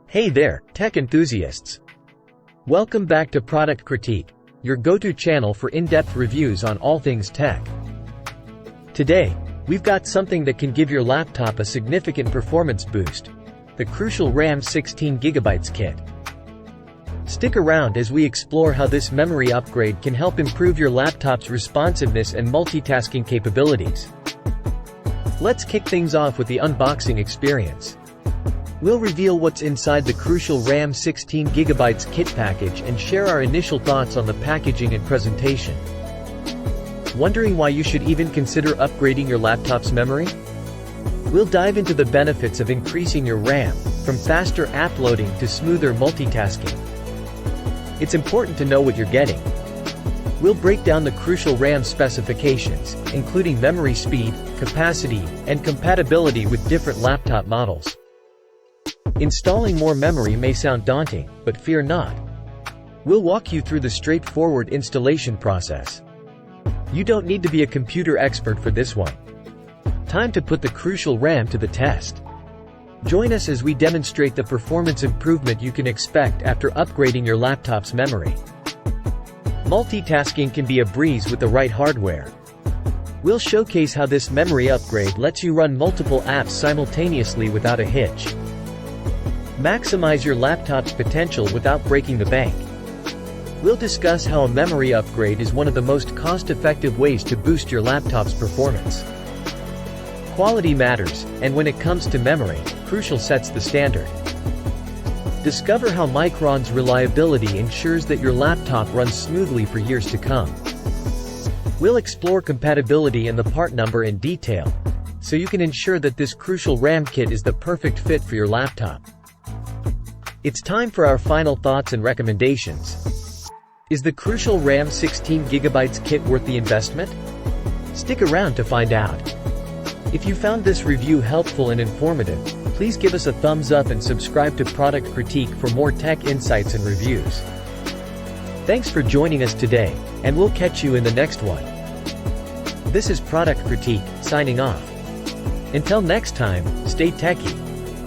Hey there, tech enthusiasts! Welcome back to Product Critique, your go-to channel for in-depth reviews on all things tech. Today, we've got something that can give your laptop a significant performance boost: the Crucial RAM 16GB kit. Stick around as we explore how this memory upgrade can help improve your laptop's responsiveness and multitasking capabilities. Let's kick things off with the unboxing experience. We'll reveal what's inside the Crucial RAM 16GB kit package and share our initial thoughts on the packaging and presentation. Wondering why you should even consider upgrading your laptop's memory? We'll dive into the benefits of increasing your RAM, from faster app loading to smoother multitasking. It's important to know what you're getting. We'll break down the Crucial RAM specifications, including memory speed, capacity, and compatibility with different laptop models. Installing more memory may sound daunting, but fear not. We'll walk you through the straightforward installation process. You don't need to be a computer expert for this one. Time to put the Crucial RAM to the test. Join us as we demonstrate the performance improvement you can expect after upgrading your laptop's memory. Multitasking can be a breeze with the right hardware. We'll showcase how this memory upgrade lets you run multiple apps simultaneously without a hitch. Maximize your laptop's potential without breaking the bank. We'll discuss how a memory upgrade is one of the most cost-effective ways to boost your laptop's performance. Quality matters, and when it comes to memory, Crucial sets the standard. Discover how Micron's reliability ensures that your laptop runs smoothly for years to come. We'll explore compatibility and the part number in detail, so you can ensure that this Crucial RAM kit is the perfect fit for your laptop. It's time for our final thoughts and recommendations. Is the Crucial RAM 16GB kit worth the investment? Stick around to find out. If you found this review helpful and informative, please give us a thumbs up and subscribe to Product Critique for more tech insights and reviews. Thanks for joining us today, and we'll catch you in the next one. This is Product Critique, signing off. Until next time, stay techy.